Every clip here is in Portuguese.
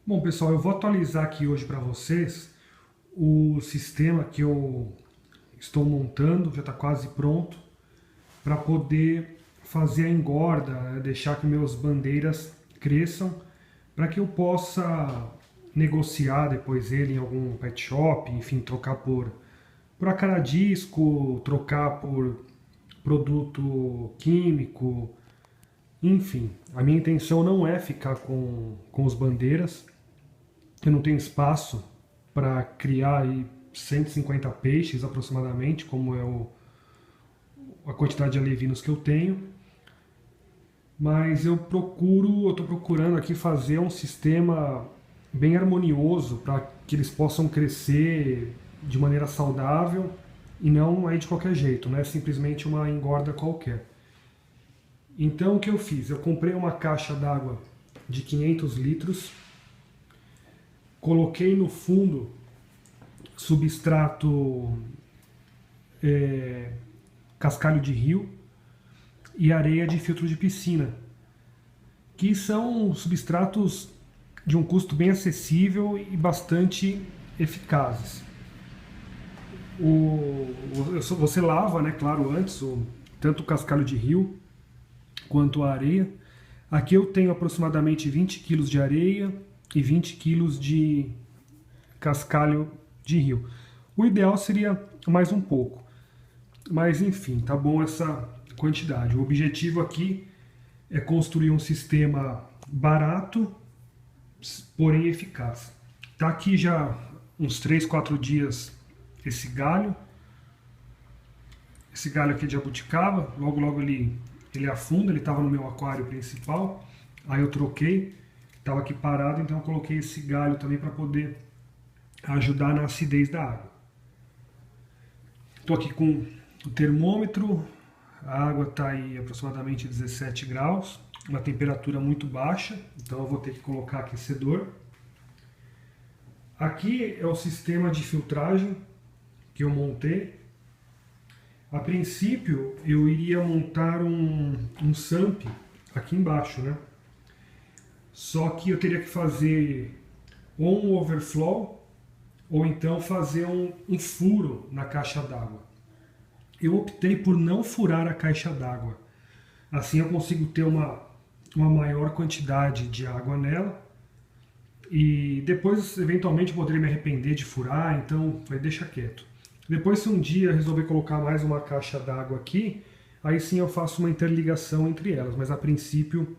Bom, pessoal, eu vou atualizar aqui hoje para vocês o sistema que eu estou montando, já está quase pronto, para poder fazer a engorda, né, deixar que meus bandeiras cresçam, para que eu possa negociar depois ele em algum pet shop, enfim, trocar por acaradisco, trocar por produto químico, enfim. A minha intenção não é ficar com os bandeiras. Eu não tenho espaço para criar aí 150 peixes aproximadamente, como é a quantidade de alevinos que eu tenho. Mas eu estou procurando aqui fazer um sistema bem harmonioso para que eles possam crescer de maneira saudável e não aí de qualquer jeito, não é simplesmente uma engorda qualquer. Então o que eu fiz? Eu comprei uma caixa d'água de 500 litros, coloquei no fundo substrato cascalho de rio e areia de filtro de piscina, que são substratos de um custo bem acessível e bastante eficazes. Você lava, né, claro, antes, tanto o cascalho de rio quanto a areia. Aqui eu tenho aproximadamente 20 quilos de areia e 20 quilos de cascalho de rio. O ideal seria mais um pouco, mas enfim, tá bom essa quantidade. O objetivo aqui é construir um sistema barato, porém eficaz. Tá aqui já uns 3, 4 dias esse galho aqui de jabuticaba, logo logo ele afunda, ele estava no meu aquário principal, aí eu troquei, estava aqui parado, então eu coloquei esse galho também para poder ajudar na acidez da água. Estou aqui com o termômetro, a água está aí aproximadamente 17 graus, uma temperatura muito baixa, então eu vou ter que colocar aquecedor. Aqui é o sistema de filtragem que eu montei. A princípio eu iria montar um sump aqui embaixo, né? Só que eu teria que fazer ou um overflow ou então fazer um furo na caixa d'água. Eu optei por não furar a caixa d'água. Assim eu consigo ter uma maior quantidade de água nela. E depois, eventualmente, eu poderia me arrepender de furar, então deixa quieto. Depois, se um dia resolver colocar mais uma caixa d'água aqui, aí sim eu faço uma interligação entre elas, mas a princípio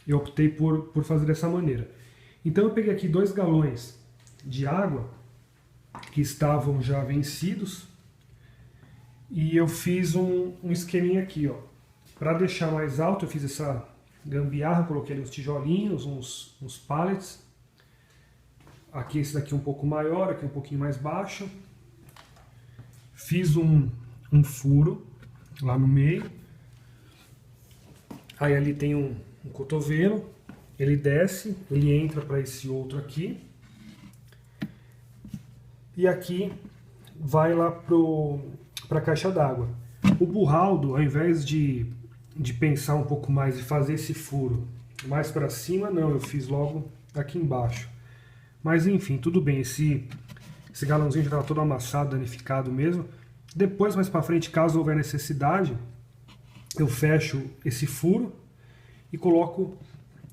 eu optei por fazer dessa maneira. Então eu peguei aqui 2 galões de água que estavam já vencidos e eu fiz um esqueminha aqui, ó. Para deixar mais alto, eu fiz essa gambiarra, coloquei ali uns tijolinhos, uns pallets. Aqui esse daqui um pouco maior, aqui um pouquinho mais baixo. Fiz um furo lá no meio. Aí ali tem um cotovelo. Ele desce, ele entra para esse outro aqui. E aqui vai lá para a caixa d'água. O burraldo, ao invés de pensar um pouco mais e fazer esse furo mais para cima, não, eu fiz logo aqui embaixo. Mas enfim, tudo bem, esse galãozinho já estava todo amassado, danificado mesmo. Depois, mais para frente, caso houver necessidade, eu fecho esse furo e coloco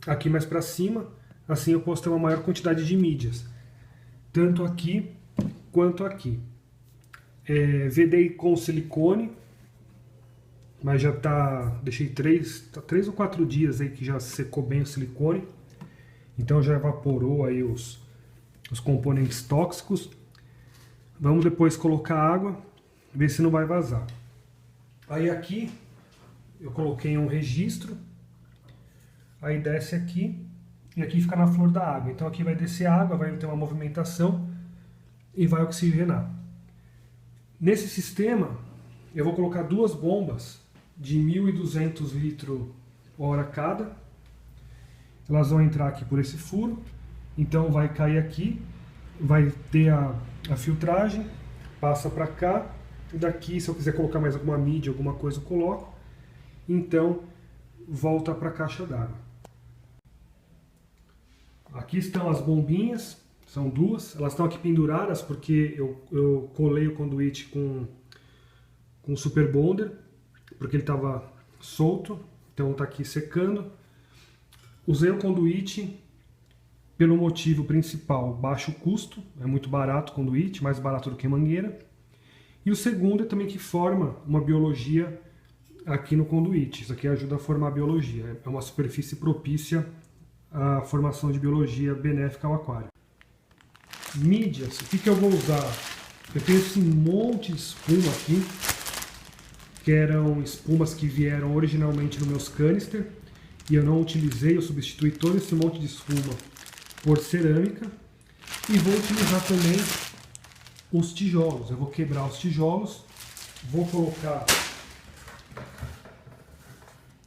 aqui mais para cima. Assim eu posso ter uma maior quantidade de mídias, tanto aqui quanto aqui. Vedei com silicone, mas já deixei 3 ou 4 dias aí que já secou bem o silicone. Então já evaporou aí os componentes tóxicos. Vamos depois colocar água, ver se não vai vazar. Aí aqui eu coloquei um registro, aí desce aqui e aqui fica na flor da água. Então aqui vai descer água, vai ter uma movimentação e vai oxigenar. Nesse sistema eu vou colocar 2 bombas de 1.200 litros hora cada. Elas vão entrar aqui por esse furo. Então vai cair aqui, vai ter a filtragem, passa para cá, e daqui, se eu quiser colocar mais alguma mídia, alguma coisa, eu coloco. Então volta para a caixa d'água. Aqui estão as bombinhas, são duas, elas estão aqui penduradas porque eu colei o conduíte com super bonder, porque ele estava solto, então está aqui secando. Usei o conduíte pelo motivo principal, baixo custo, é muito barato o conduíte, mais barato do que mangueira. E o segundo é também que forma uma biologia aqui no conduíte, isso aqui ajuda a formar a biologia, é uma superfície propícia à formação de biologia benéfica ao aquário. Mídias, o que eu vou usar? Eu tenho esse monte de espuma aqui, que eram espumas que vieram originalmente nos meus canister, e eu não utilizei, eu substituí todo esse monte de espuma por cerâmica, e vou utilizar também os tijolos. Eu vou quebrar os tijolos, vou colocar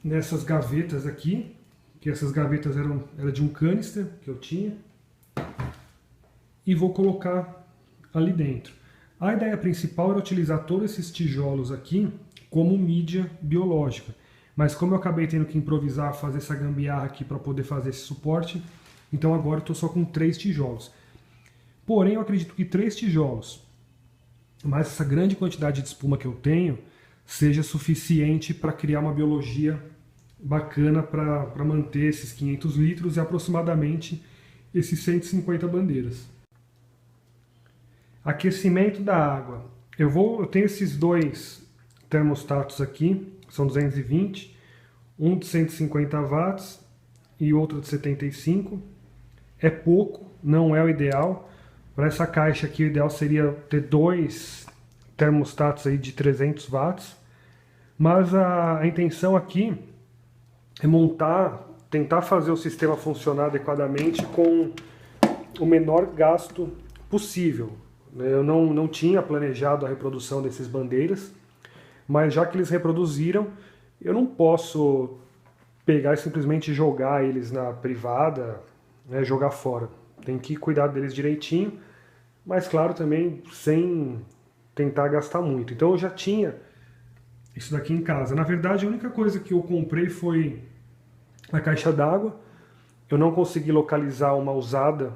nessas gavetas aqui, que essas gavetas eram de um canister que eu tinha, e vou colocar ali dentro. A ideia principal era utilizar todos esses tijolos aqui como mídia biológica, mas como eu acabei tendo que improvisar, fazer essa gambiarra aqui para poder fazer esse suporte, então agora eu estou só com 3 tijolos. Porém, eu acredito que 3 tijolos, mais essa grande quantidade de espuma que eu tenho, seja suficiente para criar uma biologia bacana para manter esses 500 litros e aproximadamente esses 150 bandeiras. Aquecimento da água. Eu tenho esses dois termostatos aqui, são 220, um de 150 watts e outro de 75. É pouco, não é o ideal. Para essa caixa aqui o ideal seria ter 2 termostatos aí de 300 watts. Mas a intenção aqui é tentar fazer o sistema funcionar adequadamente com o menor gasto possível. Eu não tinha planejado a reprodução desses bandeiras, mas já que eles reproduziram, eu não posso pegar e simplesmente jogar eles na privada, né, jogar fora. Tem que cuidar deles direitinho, mas claro também sem tentar gastar muito. Então eu já tinha isso daqui em casa. Na verdade, a única coisa que eu comprei foi a caixa d'água. Eu não consegui localizar uma usada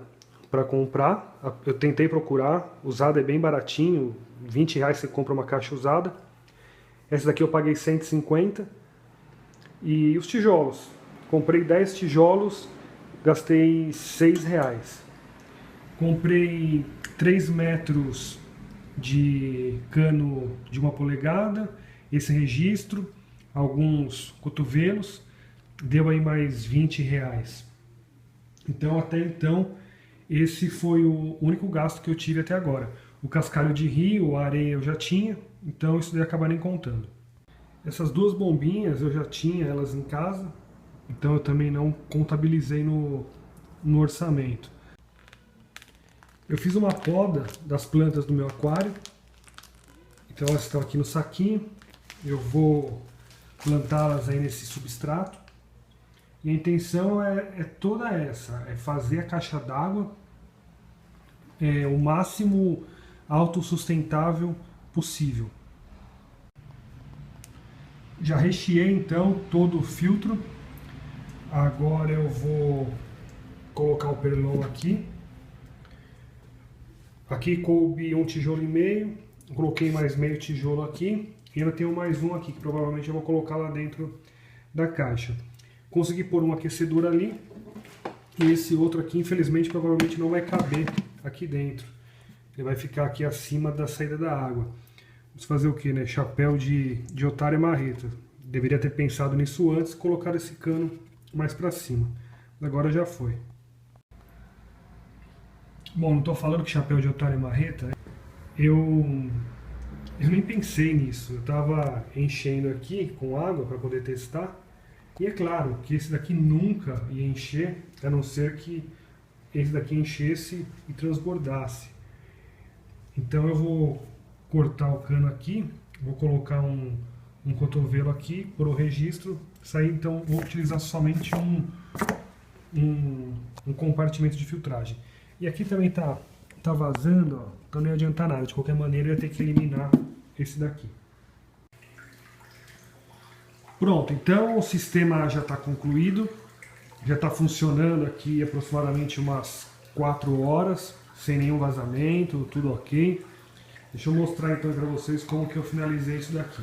para comprar. Eu tentei procurar, usada é bem baratinho, R$20 você compra uma caixa usada. Essa daqui eu paguei 150. E os tijolos, comprei 10 tijolos, gastei R$6. Comprei 3 metros de cano de 1 polegada, esse registro, alguns cotovelos, deu aí mais R$20. Então até então esse foi o único gasto que eu tive até agora. O cascalho de rio, a areia eu já tinha, então isso daí acaba nem contando. Essas duas bombinhas eu já tinha elas em casa, então eu também não contabilizei no orçamento. Eu fiz uma poda das plantas do meu aquário, então elas estão aqui no saquinho, eu vou plantá-las aí nesse substrato. E a intenção é toda essa, é fazer a caixa d'água o máximo autossustentável possível. Já recheei então todo o filtro. Agora eu vou colocar o perlon aqui. Aqui coube 1,5 tijolo, coloquei mais meio tijolo aqui. E ainda tenho mais um aqui que provavelmente eu vou colocar lá dentro da caixa. Consegui pôr um aquecedor ali. E esse outro aqui, infelizmente, provavelmente não vai caber aqui dentro. Ele vai ficar aqui acima da saída da água. Vamos fazer o que, né? Chapéu de otário e marreta. Deveria ter pensado nisso antes, colocar esse cano mais para cima. Agora já foi. Bom, não estou falando que chapéu de otário e marreta. Eu nem pensei nisso. Eu estava enchendo aqui com água para poder testar. E é claro que esse daqui nunca ia encher, a não ser que esse daqui enchesse e transbordasse. Então eu vou cortar o cano aqui, vou colocar um cotovelo aqui, por o registro, sair, então vou utilizar somente um compartimento de filtragem. E aqui também tá vazando, ó, então não ia adiantar nada, de qualquer maneira eu ia ter que eliminar esse daqui. Pronto, então o sistema já está concluído, Já está funcionando aqui aproximadamente umas 4 horas, sem nenhum vazamento, tudo ok. Deixa eu mostrar então para vocês como que eu finalizei isso daqui.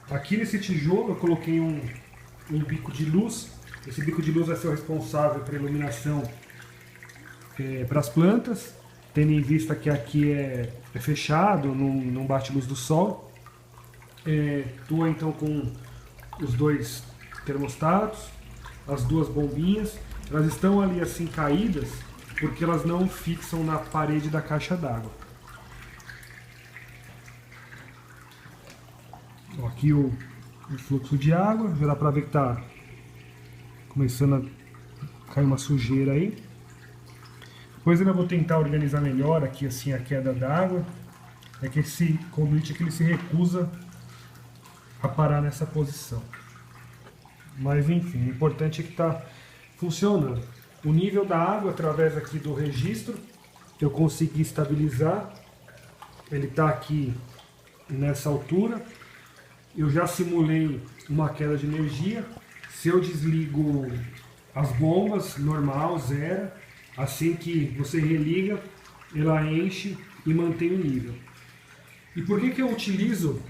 Aqui nesse tijolo eu coloquei um bico de luz. Esse bico de luz vai ser o responsável pela iluminação para as plantas, tendo em vista que aqui é fechado, não bate luz do sol. Estou então com os 2 termostatos, as 2 bombinhas. Elas estão ali assim caídas porque elas não fixam na parede da caixa d'água. Aqui o fluxo de água, já dá para ver que está começando a cair uma sujeira aí. Depois eu vou tentar organizar melhor aqui assim a queda d'água. É que esse conduíte aqui ele se recusa a parar nessa posição. Mas enfim, o importante é que está funcionando. O nível da água através aqui do registro eu consegui estabilizar. Ele está aqui nessa altura. Eu já simulei uma queda de energia. Se eu desligo as bombas, normal, zero. Assim que você religa, ela enche e mantém o nível. E por que eu utilizo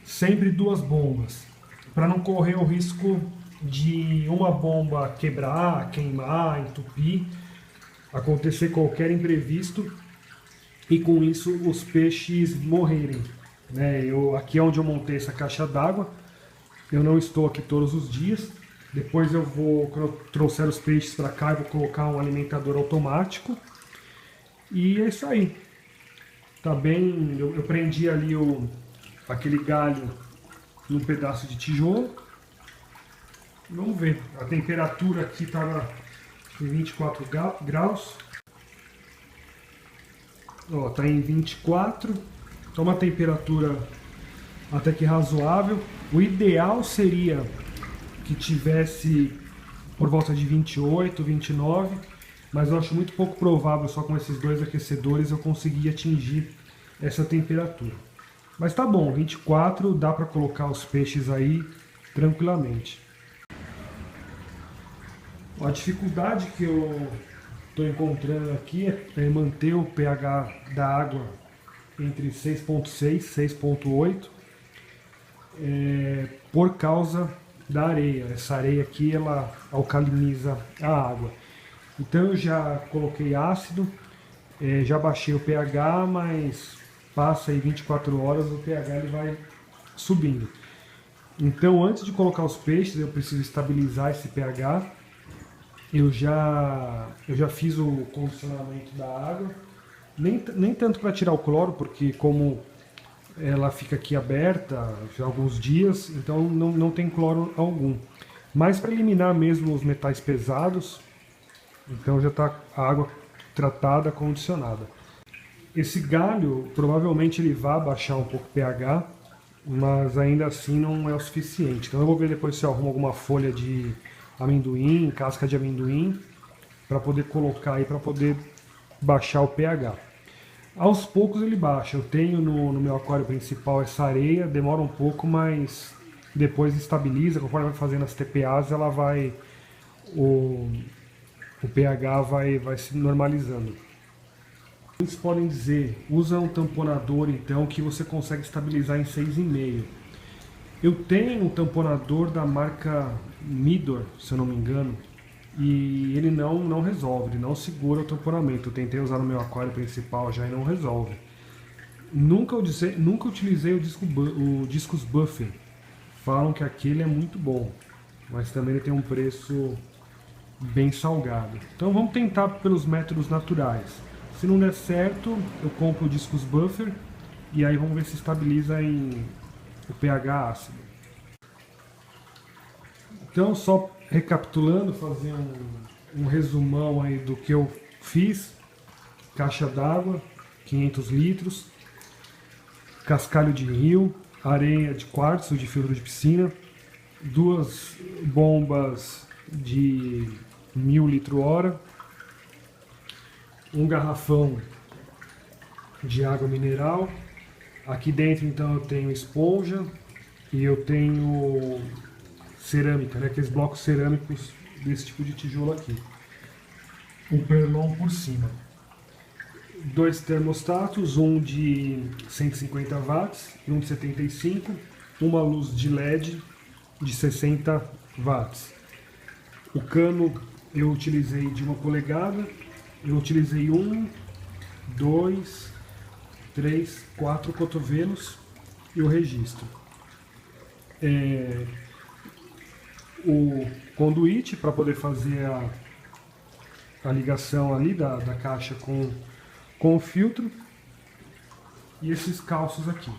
sempre 2 bombas? Para não correr o risco de uma bomba quebrar, queimar, entupir, acontecer qualquer imprevisto e com isso os peixes morrerem. Aqui é onde eu montei essa caixa d'água. Eu não estou aqui todos os dias. Depois eu vou, quando eu trouxer os peixes para cá, eu vou colocar um alimentador automático. E é isso aí. Tá bem, eu prendi ali aquele galho num pedaço de tijolo. Vamos ver, a temperatura aqui estava em 24 graus. Ó, tá em 24. Então uma temperatura até que razoável. O ideal seria que tivesse por volta de 28, 29, mas eu acho muito pouco provável só com esses 2 aquecedores eu conseguir atingir essa temperatura. Mas tá bom, 24 dá para colocar os peixes aí tranquilamente. A dificuldade que eu estou encontrando aqui é manter o pH da água entre 6.6 e 6.8 por causa da areia. Essa areia aqui ela alcaliniza a água. Então eu já coloquei ácido, já baixei o pH, mas passa aí 24 horas o pH ele vai subindo. Então antes de colocar os peixes eu preciso estabilizar esse pH. Eu já fiz o condicionamento da água, nem tanto para tirar o cloro, porque como ela fica aqui aberta já há alguns dias, então não tem cloro algum. Mas para eliminar mesmo os metais pesados, então já está a água tratada, condicionada. Esse galho, provavelmente ele vai baixar um pouco o pH, mas ainda assim não é o suficiente. Então eu vou ver depois se eu arrumo alguma folha de amendoim, casca de amendoim, para poder colocar aí, para poder baixar o pH. Aos poucos ele baixa. Eu tenho no meu aquário principal essa areia, demora um pouco, mas depois estabiliza. Conforme vai fazendo as TPAs, ela vai o pH vai se normalizando. Eles podem dizer, usa um tamponador então que você consegue estabilizar em 6,5. Eu tenho um tamponador da marca Midor, se eu não me engano, e ele não resolve, ele não segura o tamponamento. Eu tentei usar no meu aquário principal já e não resolve. Nunca utilizei o Discus Buffer. Falam que aquele é muito bom, mas também ele tem um preço bem salgado. Então vamos tentar pelos métodos naturais. Se não der certo, eu compro o Discus Buffer e aí vamos ver se estabiliza em o pH ácido. Então, só recapitulando, fazer um resumão aí do que eu fiz. Caixa d'água, 500 litros, cascalho de rio, areia de quartzo de filtro de piscina, 2 bombas de 1000 litro-hora, um garrafão de água mineral. Aqui dentro então eu tenho esponja e eu tenho cerâmica, né, aqueles blocos cerâmicos desse tipo de tijolo aqui. O perlon por cima. 2 termostatos, um de 150 watts e um de 75. Uma luz de LED de 60 watts. O cano eu utilizei de 1 polegada. Eu utilizei 1, 2, 3, 4 cotovelos e o registro. O conduíte para poder fazer a ligação ali da caixa com o filtro e esses calços aqui.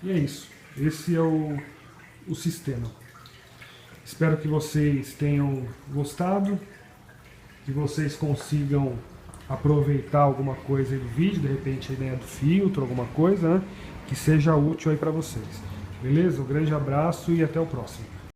E é isso. Esse é o sistema. Espero que vocês tenham gostado, que vocês consigam aproveitar alguma coisa aí do vídeo, de repente a ideia do filtro, alguma coisa, né, que seja útil aí para vocês. Beleza? Um grande abraço e até o próximo.